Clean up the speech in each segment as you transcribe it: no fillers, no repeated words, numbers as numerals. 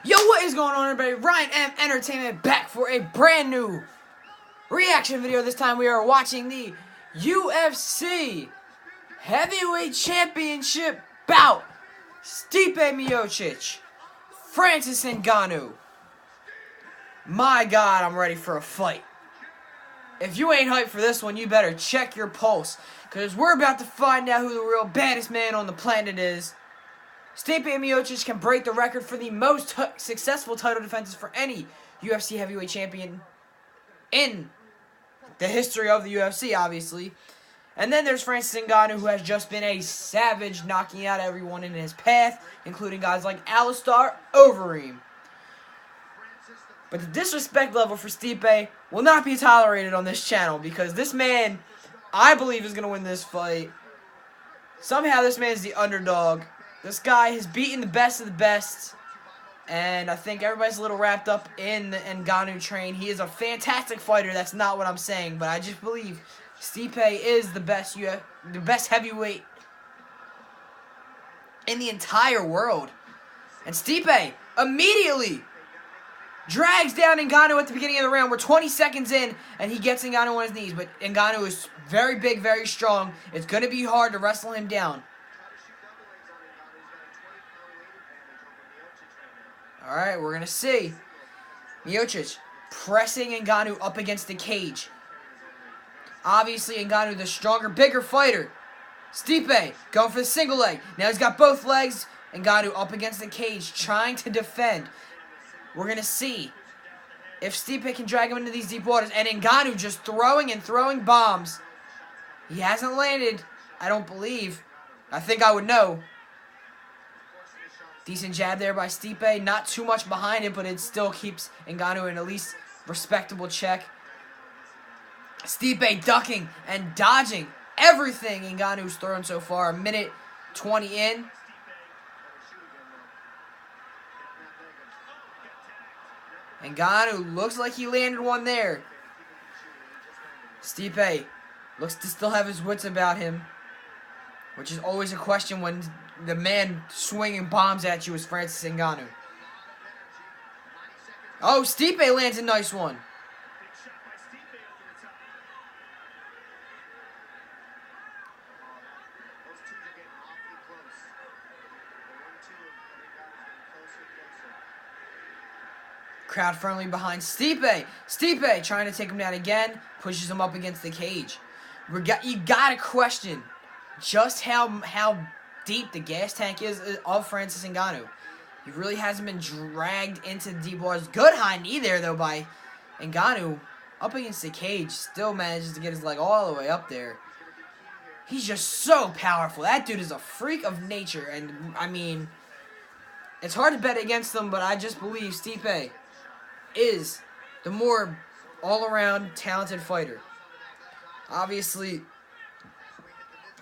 Yo, what is going on, everybody? Ryan M Entertainment back for a brand new reaction video. This time we are watching the UFC Heavyweight Championship bout. Stipe Miocic, Francis Ngannou. My God, I'm ready for a fight. If you ain't hyped for this one, you better check your pulse, because we're about to find out who the real baddest man on the planet is. Stipe Miocic can break the record for the most successful title defenses for any UFC heavyweight champion in the history of the UFC, obviously. And then there's Francis Ngannou, who has just been a savage, knocking out everyone in his path, including guys like Alistair Overeem. But the disrespect level for Stipe will not be tolerated on this channel, because this man, I believe, is going to win this fight. Somehow this man is the underdog. This guy has beaten the best of the best, and I think everybody's a little wrapped up in the Ngannou train. He is a fantastic fighter. That's not what I'm saying, but I just believe Stipe is the best heavyweight in the entire world. And Stipe immediately drags down Ngannou at the beginning of the round. We're 20 seconds in, and he gets Ngannou on his knees, but Ngannou is very big, very strong. It's going to be hard to wrestle him down. Alright, we're going to see Miocic pressing Ngannou up against the cage. Obviously, Ngannou, the stronger, bigger fighter. Stipe going for the single leg. Now he's got both legs. Ngannou up against the cage, trying to defend. We're going to see if Stipe can drag him into these deep waters. And Ngannou just throwing and throwing bombs. He hasn't landed, I don't believe. I think I would know. Decent jab there by Stipe. Not too much behind it, but it still keeps Ngannou in at least respectable check. Stipe ducking and dodging everything Ngannou's thrown so far. 1:20 in. Ngannou looks like he landed one there. Stipe looks to still have his wits about him, which is always a question when the man swinging bombs at you is Francis Ngannou. Oh, Stipe lands a nice one. Crowd firmly behind Stipe. Stipe trying to take him down again. Pushes him up against the cage. You gotta question just how deep the gas tank is of Francis Ngannou. He really hasn't been dragged into the deep waters. Good high knee there, though, by Ngannou. Up against the cage. Still manages to get his leg all the way up there. He's just so powerful. That dude is a freak of nature. And, I mean, it's hard to bet against him, but I just believe Stipe is the more all-around talented fighter. Obviously,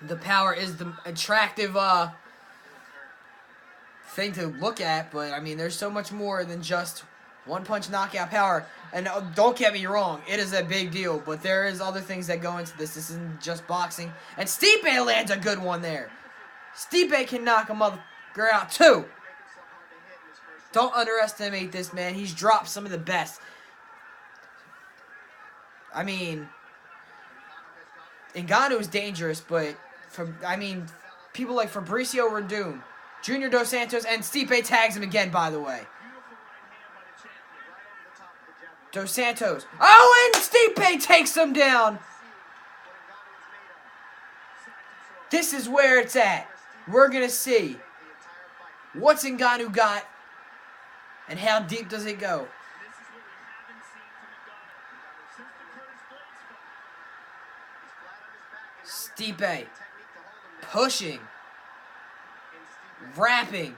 the power is the attractive thing to look at, but I mean, there's so much more than just one-punch knockout power. And don't get me wrong, it is a big deal, but there is other things that go into this. This isn't just boxing. And Stipe lands a good one there. Stipe can knock a motherfucker out too. Don't underestimate this man. He's dropped some of the best. I mean, Ngannou is dangerous, but people like Fabricio Werdum, Junior Dos Santos, and Stipe tags him again, by the way. Dos Santos. Oh, and Stipe takes him down. This is where it's at. We're going to see what's Ngannou got and how deep does it go. Stipe pushing, wrapping,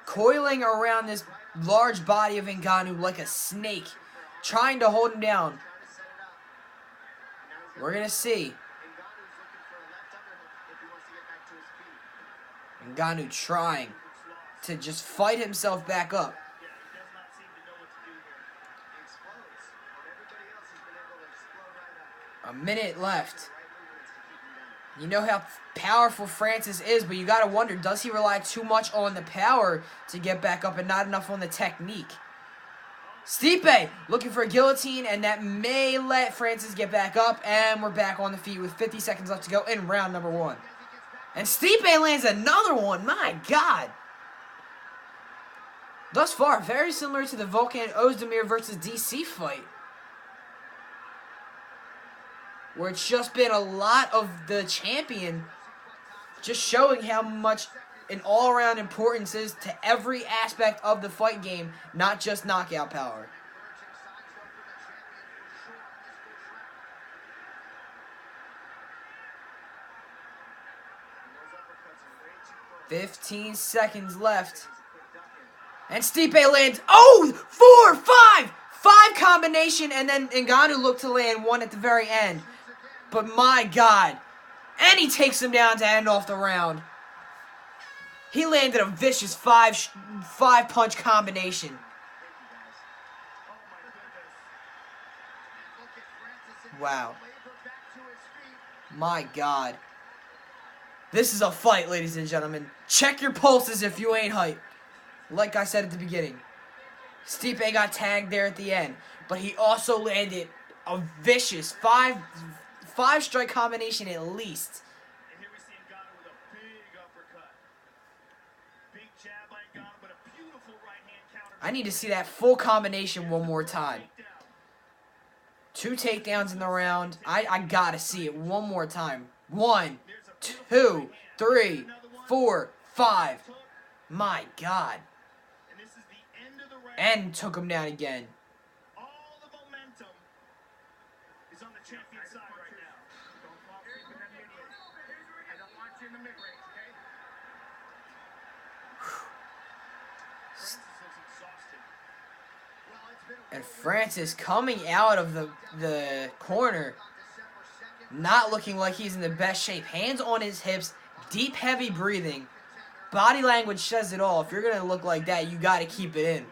coiling around this large body of Ngannou like a snake, trying to hold him down. We're going to see. Ngannou trying to just fight himself back up. A minute left. You know how powerful Francis is, but you got to wonder, does he rely too much on the power to get back up and not enough on the technique? Stipe looking for a guillotine, and that may let Francis get back up, and we're back on the feet with 50 seconds left to go in round number 1. And Stipe lands another one. My God. Thus far, very similar to the Volkan Ozdemir versus DC fight, where it's just been a lot of the champion just showing how much an all-around importance is to every aspect of the fight game, not just knockout power. "15 seconds left. And Stipe lands, 4, 5! 5 combination, and then Ngannou looked to land one at the very end. But my God. And he takes him down to end off the round. He landed a vicious 5-punch combination. Wow. My God. This is a fight, ladies and gentlemen. Check your pulses if you ain't hyped. Like I said at the beginning, Stipe got tagged there at the end, but he also landed a vicious 5-strike combination at least. And here we see Ngannou with a big uppercut. Big jab by Ngannou, but a beautiful right hand counter. I need to see that full combination one more time. 2 takedowns in the round. I gotta see it one more time. 1, 2, 3, 4, 5. My God. And this is the end of the round. And took him down again. All the momentum is on the champion's side right now. Don't fall asleep in that mid-range. I don't want you in the mid-range, okay? Francis looks exhausted. And Francis coming out of the corner, not looking like he's in the best shape. Hands on his hips, deep, heavy breathing. Body language says it all. If you're going to look like that, you got to keep it in.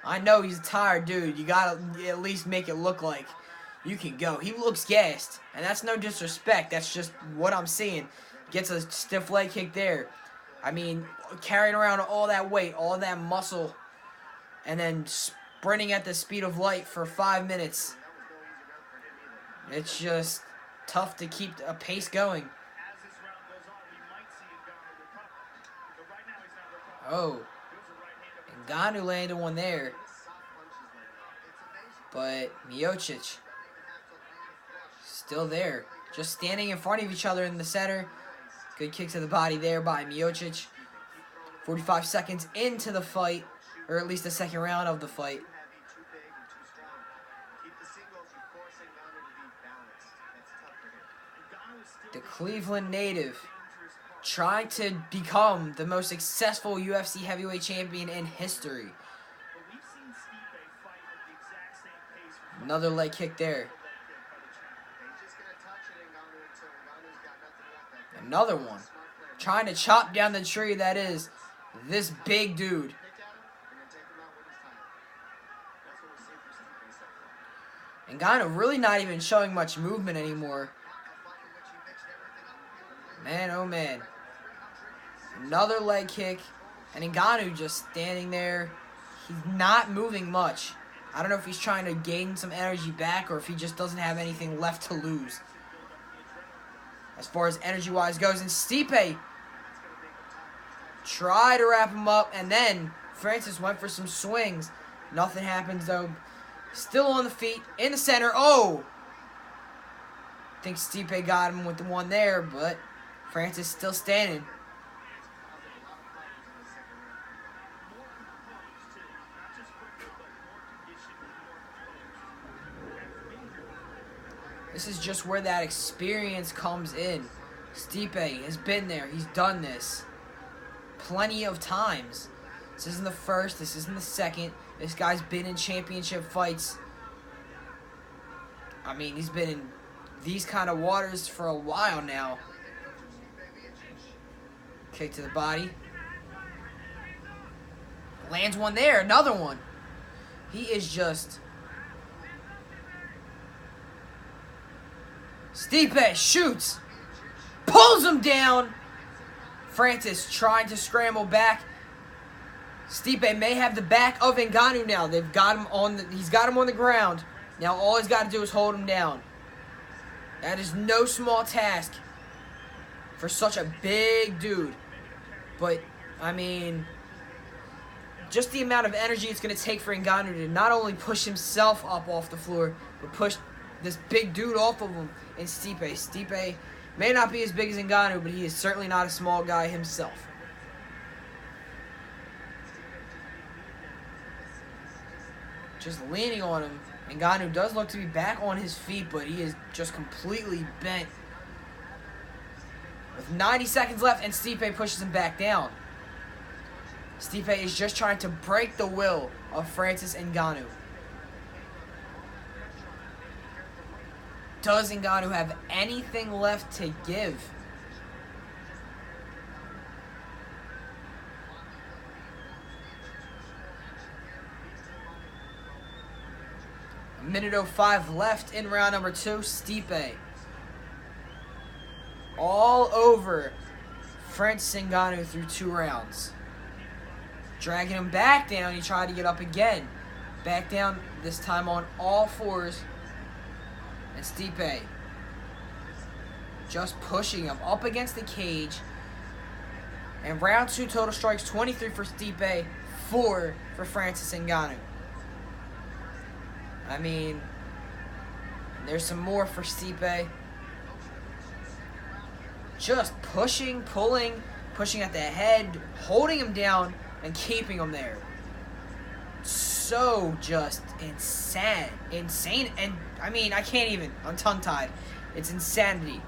I know he's a tired dude. You got to at least make it look like you can go. He looks gassed, and that's no disrespect. That's just what I'm seeing. Gets a stiff leg kick there. I mean, carrying around all that weight, all that muscle, and then sprinting at the speed of light for 5 minutes. It's just tough to keep a pace going. Oh, Ngannou landed one there, but Miocic still there, just standing in front of each other in the center. Good kick to the body there by Miocic. 45 seconds into the fight, or at least the second round of the fight. The Cleveland native trying to become the most successful UFC heavyweight champion in history. Another leg kick there. Another one. Trying to chop down the tree that is this big dude. Ngannou really not even showing much movement anymore. Man, oh man. Another leg kick. And Ngannou just standing there. He's not moving much. I don't know if he's trying to gain some energy back or if he just doesn't have anything left to lose. As far as energy-wise goes. And Stipe tried to wrap him up. And then Francis went for some swings. Nothing happens though. Still on the feet. In the center. Oh! I think Stipe got him with the one there. But Francis still standing. This is just where that experience comes in. Stipe has been there. He's done this plenty of times. This isn't the first. This isn't the second. This guy's been in championship fights. I mean, he's been in these kind of waters for a while now. Kick to the body. Lands one there. Another one. He is just Stipe shoots. Pulls him down. Francis trying to scramble back. Stipe may have the back of Ngannou now. They've got him on he's got him on the ground. Now all he's got to do is hold him down. That is no small task for such a big dude. But, I mean, just the amount of energy it's going to take for Ngannou to not only push himself up off the floor, but push this big dude off of him in Stipe. Stipe may not be as big as Ngannou, but he is certainly not a small guy himself. Just leaning on him. Ngannou does look to be back on his feet, but he is just completely bent. With 90 seconds left, and Stipe pushes him back down. Stipe is just trying to break the will of Francis Ngannou. Does Ngannou have anything left to give? A minute 05 left in round number 2. Stipe all over Francis Ngannou through 2 rounds. Dragging him back down, he tried to get up again. Back down, this time on all fours. And Stipe just pushing him up against the cage. And round 2 total strikes, 23 for Stipe, 4 for Francis Ngannou. I mean, there's some more for Stipe. Just pushing, pulling, pushing at the head, holding him down, and keeping him there. So just insane, and I mean, I can't even, I'm tongue-tied. It's insanity.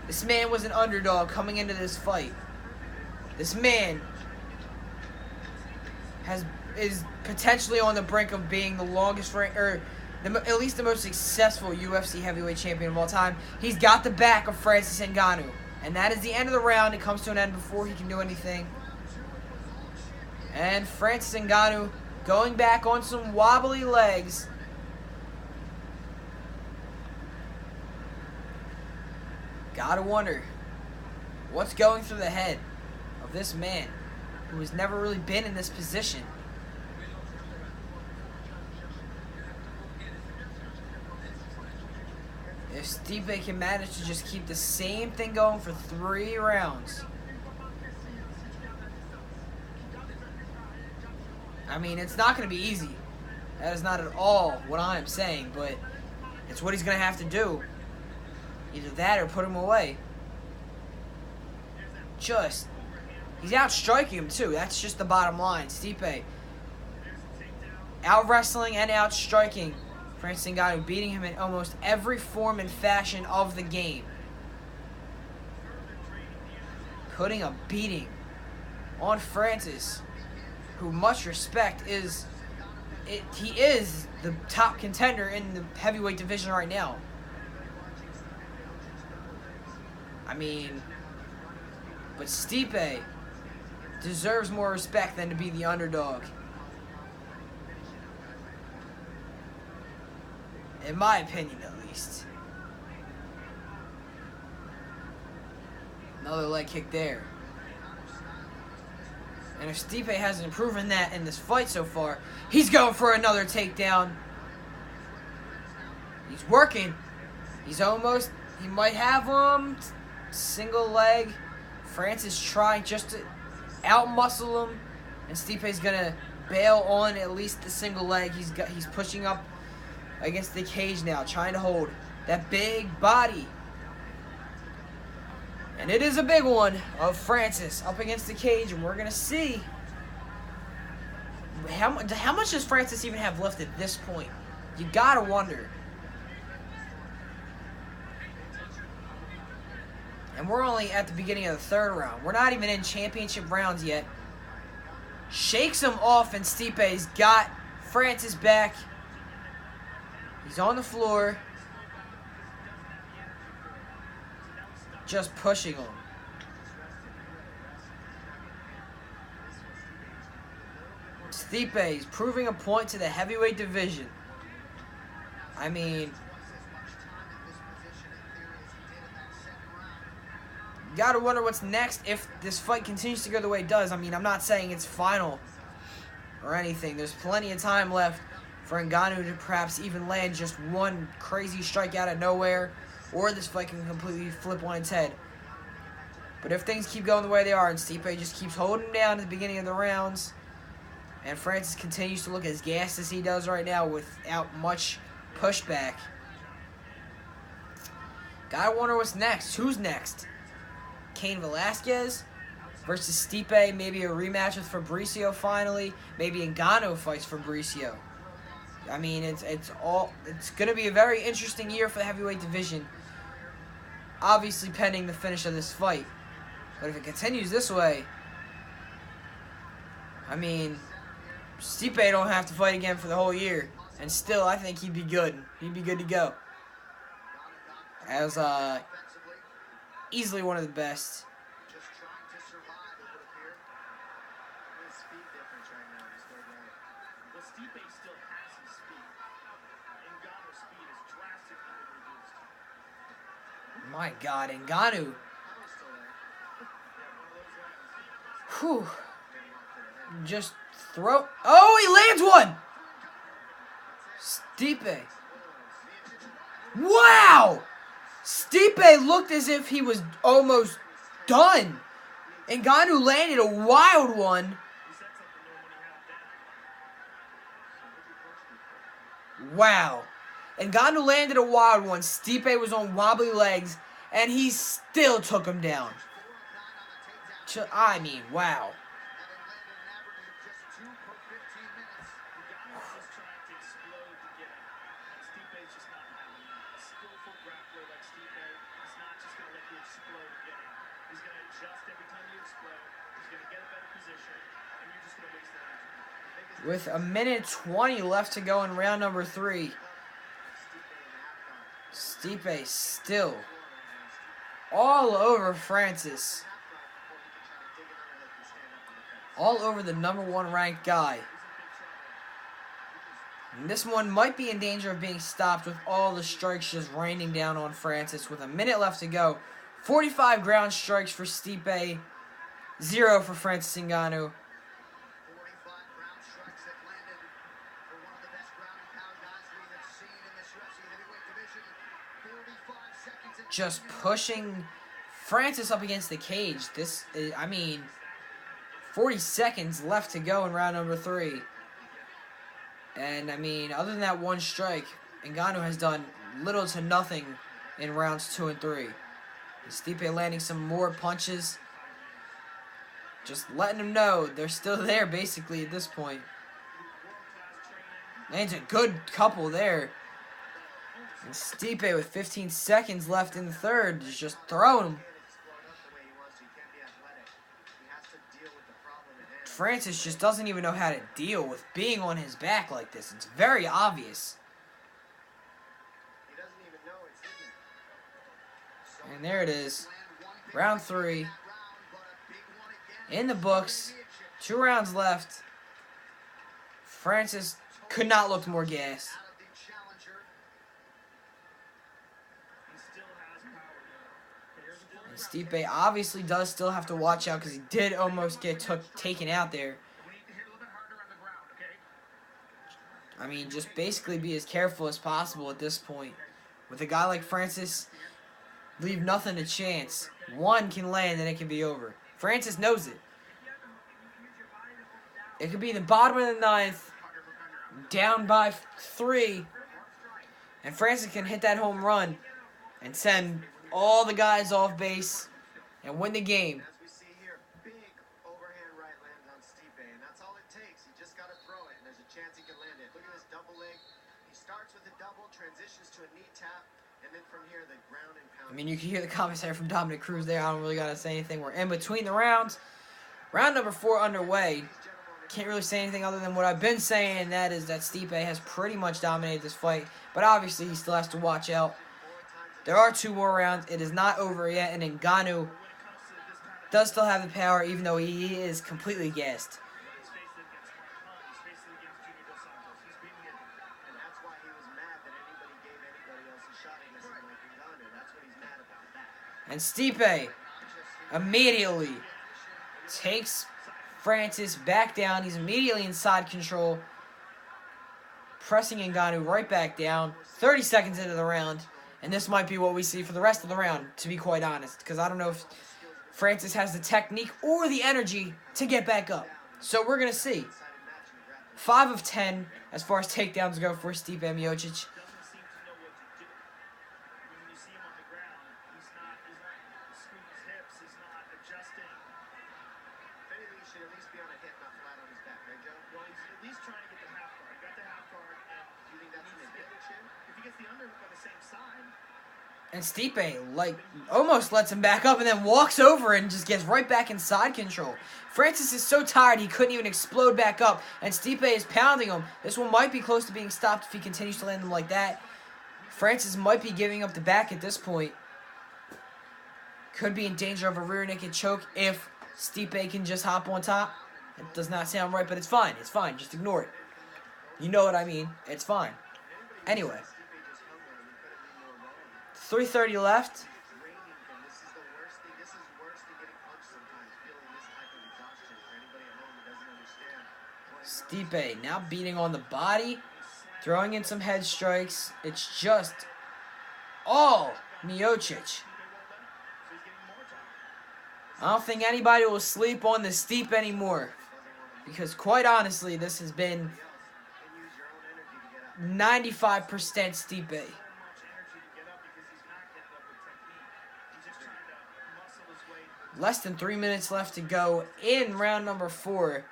This man was an underdog coming into this fight. This man is potentially on the brink of being the longest rank, or at least the most successful UFC heavyweight champion of all time. He's got the back of Francis Ngannou. And that is the end of the round. It comes to an end before he can do anything. And Francis Ngannou going back on some wobbly legs. Gotta wonder what's going through the head of this man who has never really been in this position. If Stipe can manage to just keep the same thing going for 3 rounds. I mean, it's not going to be easy. That is not at all what I am saying, but it's what he's going to have to do. Either that or put him away. He's outstriking him too. That's just the bottom line. Stipe out-wrestling and out-striking Francis Ngannou, beating him in almost every form and fashion of the game. Putting a beating on Francis, who, much respect, he is the top contender in the heavyweight division right now. I mean, but Stipe deserves more respect than to be the underdog. In my opinion, at least. Another leg kick there. And if Stipe hasn't proven that in this fight so far, he's going for another takedown. He's working. He might have single leg. Francis trying just to out-muscle him. And Stipe's going to bail on at least the single leg. He's pushing up against the cage now, trying to hold that big body. And it is a big one of Francis up against the cage, and we're going to see how much does Francis even have left at this point. You got to wonder. And we're only at the beginning of the 3rd round. We're not even in championship rounds yet. Shakes him off, and Stipe's got Francis back. He's on the floor. Just pushing him. Stipe is proving a point to the heavyweight division. I mean, Gotta wonder what's next if this fight continues to go the way it does. I mean, I'm not saying it's final or anything. There's plenty of time left for Ngannou to perhaps even land just one crazy strike out of nowhere, or this fight can completely flip on its head. But if things keep going the way they are and Stipe just keeps holding him down at the beginning of the rounds, and Francis continues to look as gassed as he does right now without much pushback, gotta wonder what's next. Who's next? Cain Velasquez versus Stipe, maybe a rematch with Fabricio finally. Maybe Ngannou fights Fabricio. I mean, it's gonna be a very interesting year for the heavyweight division. Obviously pending the finish of this fight. But if it continues this way, I mean, Stipe don't have to fight again for the whole year. And still, I think he'd be good. He'd be good to go. As easily one of the best. Just trying to survive, it would appear. His speed difference right now in this third round. Well, Stipe still has his speed. Ngannou's speed is drastically reduced. My God, Ngannou. Whew. Just throw. Oh, he lands one! Stipe. Wow! Stipe looked as if he was almost done. Ngannou landed a wild one. Wow. Ngannou landed a wild one. Stipe was on wobbly legs, and he still took him down. I mean, wow. With a minute 20 left to go in round number 3. Stipe still all over Francis. All over the #1 ranked guy. And this one might be in danger of being stopped with all the strikes just raining down on Francis with a minute left to go. 45 ground strikes for Stipe, 0 for Francis Ngannou. Just pushing Francis up against the cage. This is, I mean, 40 seconds left to go in round number 3. And, I mean, other than that one strike, Ngannou has done little to nothing in rounds 2 and 3. Stipe landing some more punches. Just letting him know they're still there, basically, at this point. Lands a good couple there. And Stipe, with 15 seconds left in the third, is just throwing him. Francis just doesn't even know how to deal with being on his back like this. It's very obvious. And there it is. Round 3. In the books. 2 rounds left. Francis could not look more gassed. And Stipe obviously does still have to watch out because he did almost get taken out there. I mean, just basically be as careful as possible at this point. With a guy like Francis, leave nothing to chance. One can land and it can be over. Francis knows it. It could be the bottom of the 9th, down by 3, and Francis can hit that home run and send all the guys off base and win the game. As we see here, big overhand right lands on Stipe, and that's all it takes. You just got to throw it, and there's a chance he can land it. Look at this double leg. He starts with a double, transitions to a knee tap, and then from here, the ground and pound. I mean, you can hear the commentary from Dominic Cruz there. I don't really got to say anything. We're in between the rounds. Round number 4 underway. Can't really say anything other than what I've been saying, and that is that Stipe has pretty much dominated this fight. But obviously, he still has to watch out. There are 2 more rounds. It is not over yet, and Ngannou does still have the power, even though he is completely gassed. And Stipe immediately takes Francis back down. He's immediately in side control, pressing Ngannou right back down. 30 seconds into the round, and this might be what we see for the rest of the round, to be quite honest, because I don't know if Francis has the technique or the energy to get back up. So we're going to see. 5 of 10 as far as takedowns go for Stipe Miocic. And Stipe, like, almost lets him back up and then walks over and just gets right back in side control. Francis is so tired he couldn't even explode back up, and Stipe is pounding him. This one might be close to being stopped if he continues to land him like that. Francis might be giving up the back at this point. Could be in danger of a rear naked choke if Stipe can just hop on top. It does not sound right, but it's fine. It's fine. Just ignore it. You know what I mean. It's fine. Anyway. 3:30 left. Stipe now beating on the body, throwing in some head strikes. It's just all Miocic. I don't think anybody will sleep on the Stipe anymore, because quite honestly, this has been 95% Stipe. Less than 3 minutes left to go in round number 4.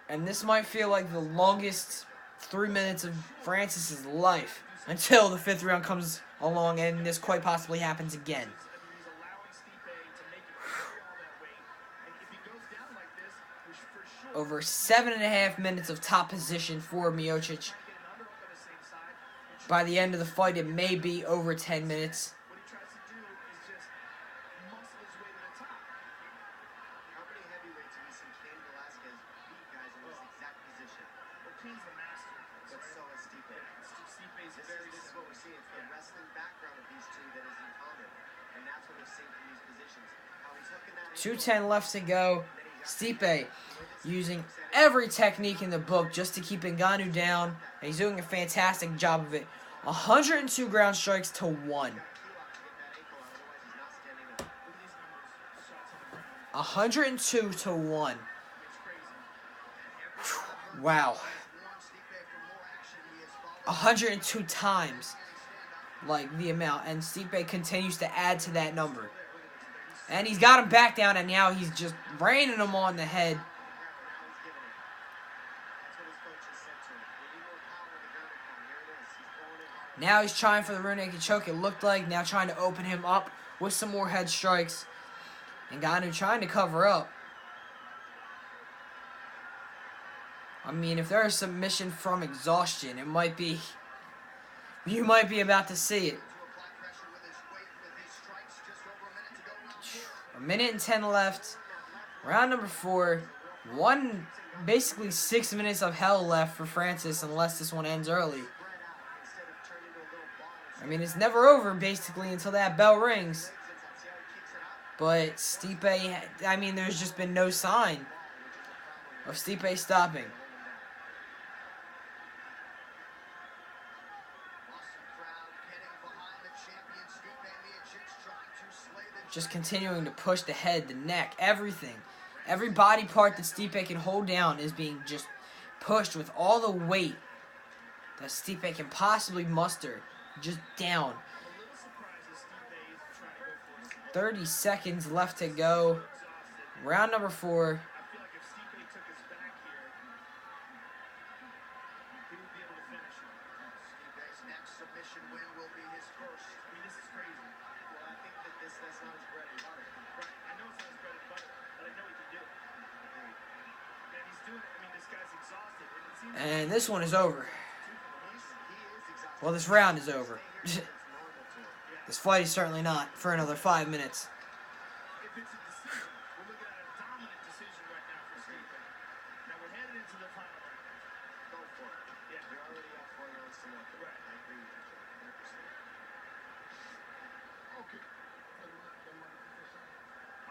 And this might feel like the longest 3 minutes of Francis's life until the 5th round comes along and this quite possibly happens again. Over 7.5 minutes of top position for Miocic. By the end of the fight, it may be over 10 minutes. This is what we're seeing. It's the wrestling background of these two that is in common. And that's what we're seeing from these positions. How he's hooking that 2:10 left to go. Stipe using every technique in the book just to keep Ngannou down. And he's doing a fantastic job of it. 102 ground strikes to 1. 102 to 1. Wow. 102 times, like, the amount. And Stipe continues to add to that number. And he's got him back down, and now he's just raining him on the head. Now he's trying for the rear naked choke, it looked like. Now trying to open him up with some more head strikes. Ngannou trying to cover up. I mean, if there is submission from exhaustion, it might be... You might be about to see it. 1 minute and 10 left. Round number 4. Basically 6 minutes of hell left for Francis unless this one ends early. I mean, it's never over, basically, until that bell rings. But Stipe, I mean, there's just been no sign of Stipe stopping. Just continuing to push the head, the neck, everything. Every body part that Stipe can hold down is being just pushed with all the weight that Stipe can possibly muster. Just down. 30 seconds left to go. Round number 4. And this one is over. Well, this round is over. This fight is certainly not for another 5 minutes.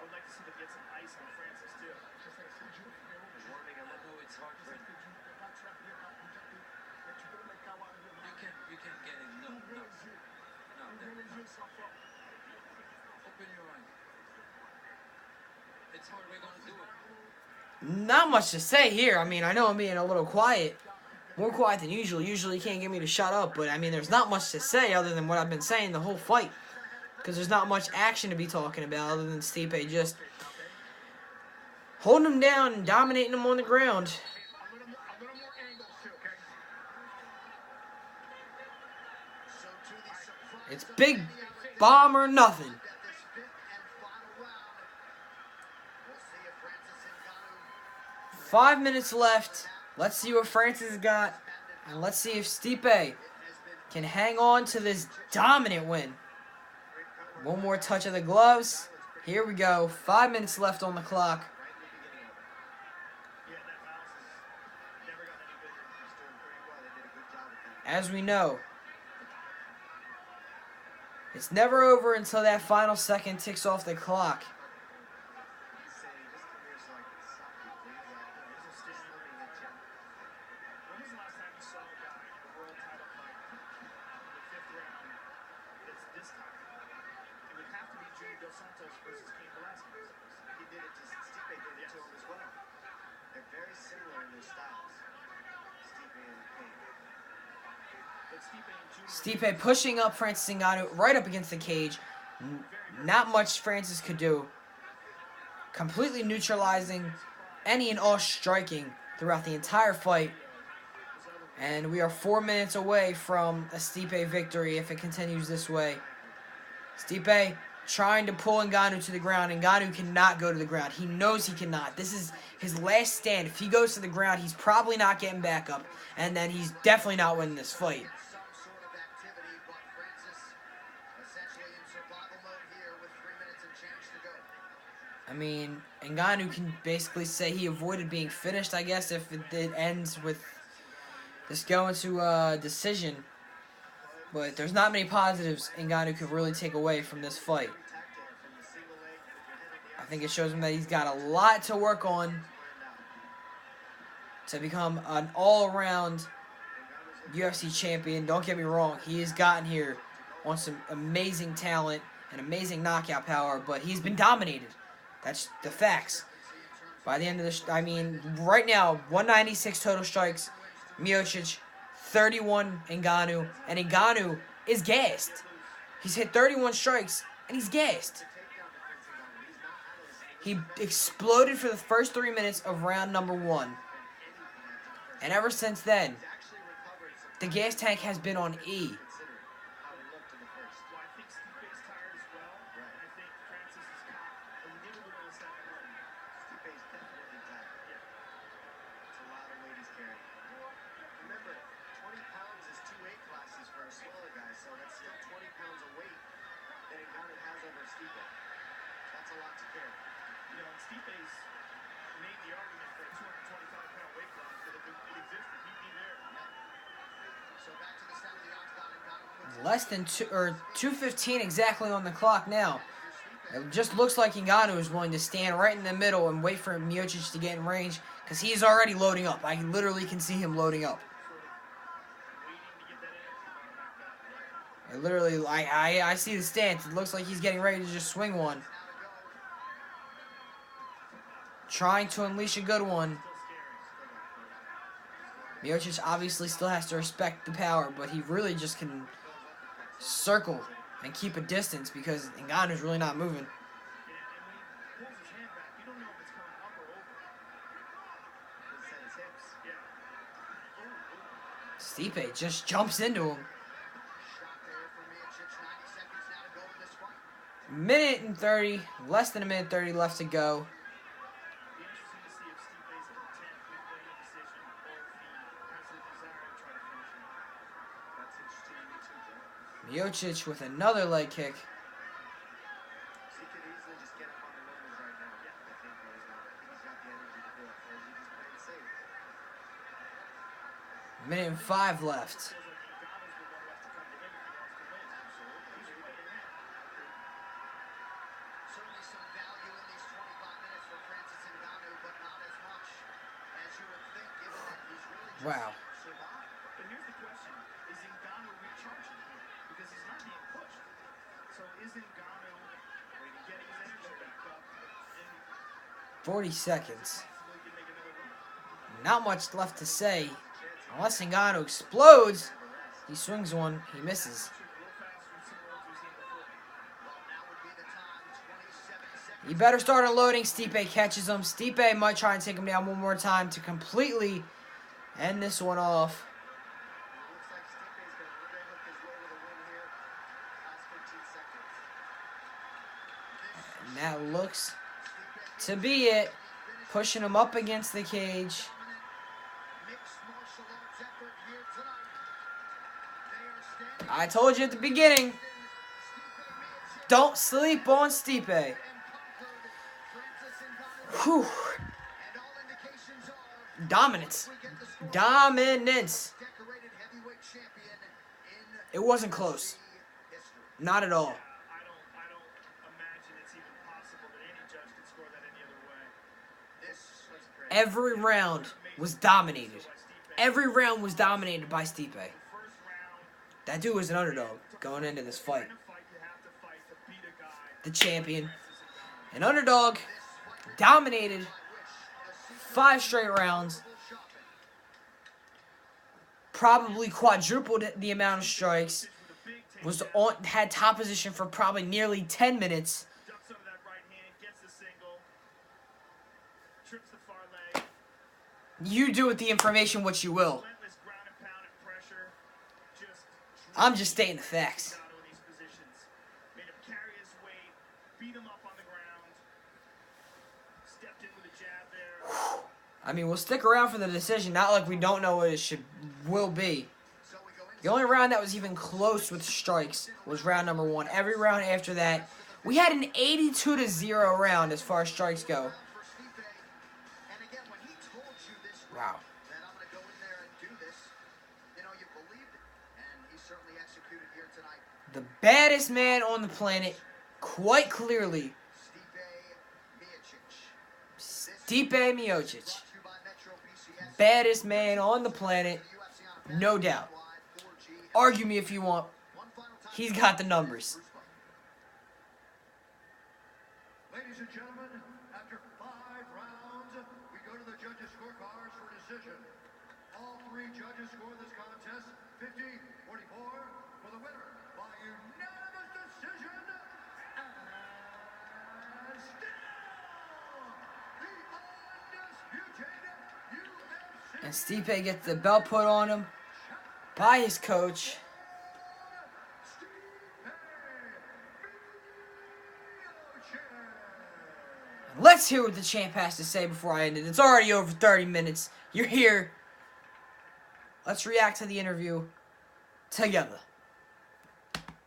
would like to see them get some ice on Francis too. Warming him up. No, it's hard for him. You can get him. No. Open your eyes. It's hard. We're gonna do it. Not much to say here. I mean, I know I'm being a little quiet. More quiet than usual. Usually you can't get me to shut up. But, I mean, there's not much to say other than what I've been saying the whole fight. Because there's not much action to be talking about other than Stipe just holding him down and dominating him on the ground. It's big bomb or nothing. 5 minutes left. Let's see what Francis got. And let's see if Stipe can hang on to this dominant win. One more touch of the gloves. Here we go. 5 minutes left on the clock. As we know, it's never over until that final second ticks off the clock. Very similar in their styles, Stipe and Cain. Stipe pushing up Francis Ngannou right up against the cage. Not much Francis could do. Completely neutralizing any and all striking throughout the entire fight. And we are 4 minutes away from a Stipe victory if it continues this way. Stipe trying to pull Ngannou to the ground. Ngannou cannot go to the ground. He knows he cannot. This is his last stand. If he goes to the ground, he's probably not getting back up. And then he's definitely not winning this fight. I mean, Ngannou can basically say he avoided being finished, I guess, if it ends with this going to a decision. But there's not many positives Ngannou could really take away from this fight. I think it shows him that he's got a lot to work on to become an all-around UFC champion. Don't get me wrong, he has gotten here on some amazing talent and amazing knockout power, but he's been dominated. That's the facts. By the end of this, I mean, right now, 196 total strikes, Miocic, 31 Ngannou, and Ngannou is gassed. He's hit 31 strikes, and he's gassed. He exploded for the first 3 minutes of round number 1. And ever since then, the gas tank has been on E. That's a lot to carry. You know, and Stipe's made the argument for a 225-pound weight class that if it existed, he'd be there. So back to the center of the octagon, and Ngannou puts Less than 2:15 exactly on the clock now. It just looks like Ngannou is willing to stand right in the middle and wait for Miocic to get in range because he's already loading up. I literally can see him loading up. I see the stance. It looks like he's getting ready to just swing one. Trying to unleash a good one. Miocic obviously still has to respect the power, but he really just can circle and keep a distance because Ngannou's really not moving. Stipe just jumps into him. Minute and 30, less than a minute 30 left to go. Miocic with another leg kick. Minute and 5 left. Wow. survive. But here's the question: is Ngannou recharging here? Because he's not being pushed. So is Ngannou getting his energy back up? And 40 seconds. possibly can make another run. Not much left to say. Unless Ngannou explodes. He swings one. He misses. Real fast from similar to we've seen before. Well, now would be the time. 27 seconds. He better start unloading. Stipe catches him. Stipe might try and take him down one more time to completely end this one off. Looks like Stipe's going to really look his way to the win here. Last 15 seconds. And that looks to be it. Pushing him up against the cage. Mixed martial arts effort here tonight. They are standing I told you at the beginning. Don't sleep on Stipe. and conquered Francis Ngannou. Whew. And all indications are Dominance. we get the score. Dominance. Decorated heavyweight champion in It wasn't close. history. Not at all. I don't imagine it's even possible that any judge could score that any other way. This was great. Every round was dominated. Every round was dominated by Stipe. First round, That dude was an underdog going into this fight. in a fight you have to fight to beat a guy. The champion. An underdog. Dominated. 5 straight rounds. Probably quadrupled the amount of strikes. Had top position for probably nearly 10 minutes. Ducks under that right hand, gets the single, trips the far leg. You do with the information what you will. Relentless ground and pound and pressure. Just I'm just stating the facts. Ngannou in these positions. Made him carry his weight, beat him up on the ground. Stepped in with a jab there. I mean, we'll stick around for the decision. Not like we don't know what it will be. The only round that was even close with strikes was round number 1. Every round after that, we had an 82-0 round as far as strikes go. For Stipe. And again, when he told you this Wow. that I'm going to go in there and do this, you know, you believed it. And he certainly executed here tonight. The baddest man on the planet, quite clearly, Stipe Miocic. Stipe Miocic. Brought to you by Metro PCS. Baddest man on the planet, UFC on no doubt. 4G. Argue me if you want. One final time. He's got the numbers. Ladies and gentlemen, after 5 rounds, we go to the judges' scorecards for decision. All 3 judges score this contest 50-44 for the winner by unanimous decision. And still, the undisputed UFC And Stipe gets the belt put on him by his coach. Let's hear what the champ has to say before I end it. It's already over 30 minutes. You're here. Let's react to the interview together.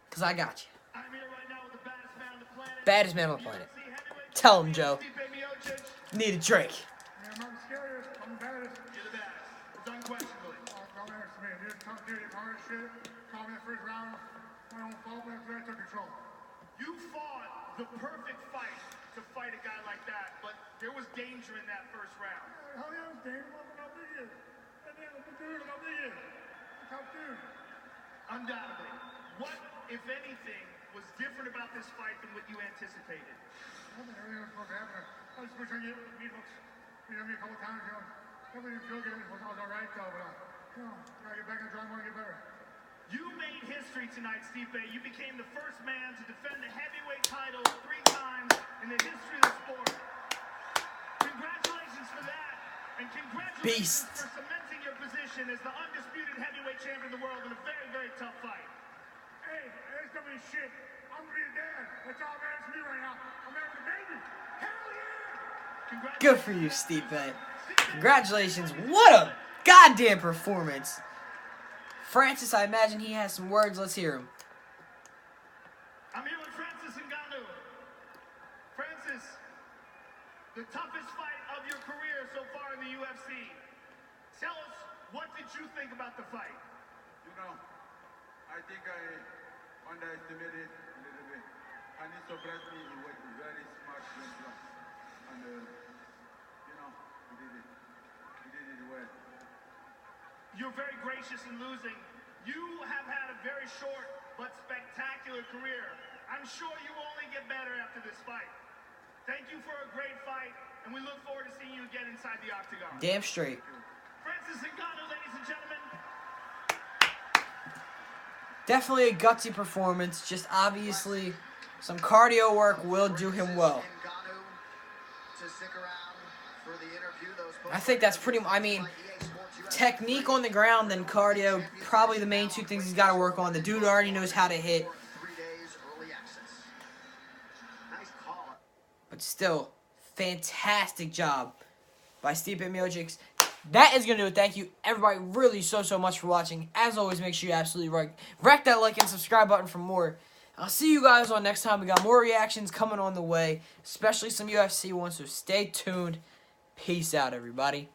Because I got you. I'm here right now with the baddest man on the planet. Baddest man on the planet. UFC heavyweight Tell him, Joe. Stipe Miocic. Need a drink. I'm not the scariest. I'm the baddest. You're the baddest. It's unquestionably. Don't ask me. You're a tough dude. You're hard as shit. Call me that first round. My own fault, but I took control. You fought the perfect fight to fight a guy like that, but there was danger in that first round. Hell yeah, I was dangerous. Look how big he is. That damn dude, look how big he is. A tough dude. Undoubtedly. What, if anything, was different about this fight than what you anticipated? Nothing, everything was supposed to happen. I was supposed to get meat hooks. You know me a couple times, you know. Definitely didn't feel good. I was all right, though, but, you know, gotta get back in the drawing board and get better. You made history tonight, Stipe. You became the first man to defend the heavyweight title 3 times in the history of the sport. Congratulations for that. And congratulations Beast. for cementing your position as the undisputed heavyweight champion of the world in a very, very tough fight. Hey, there's gonna be shit. I'm gonna be a dad. That's all that matters to me right now. I'm married with a baby. Hell yeah! Good for you, Stipe. Congratulations. What a goddamn performance. Francis, I imagine he has some words. Let's hear him. I'm here with Francis Ngannou. Francis, the toughest fight of your career so far in the UFC. Tell us, what did you think about the fight? You know, I think I underestimated a little bit. And it surprised me. He was very smart game plan. And, you know, he did it. He did it well. you're very gracious in losing. You have had a very short but spectacular career. I'm sure you will only get better after this fight. Thank you for a great fight, and we look forward to seeing you again inside the octagon. Damn straight. Francis Ngannou, ladies and gentlemen. Definitely a gutsy performance. Just obviously some cardio work will do him well. I think that's pretty. I mean, technique on the ground and cardio, probably the main two things he's got to work on. The dude already knows how to hit. But still, fantastic job by Stipe Miocic. That is going to do it. Thank you, everybody, really so much for watching. As always, make sure you absolutely wreck that like and subscribe button for more. I'll see you guys on next time. We got more reactions coming on the way, especially some UFC ones, so stay tuned. Peace out, everybody.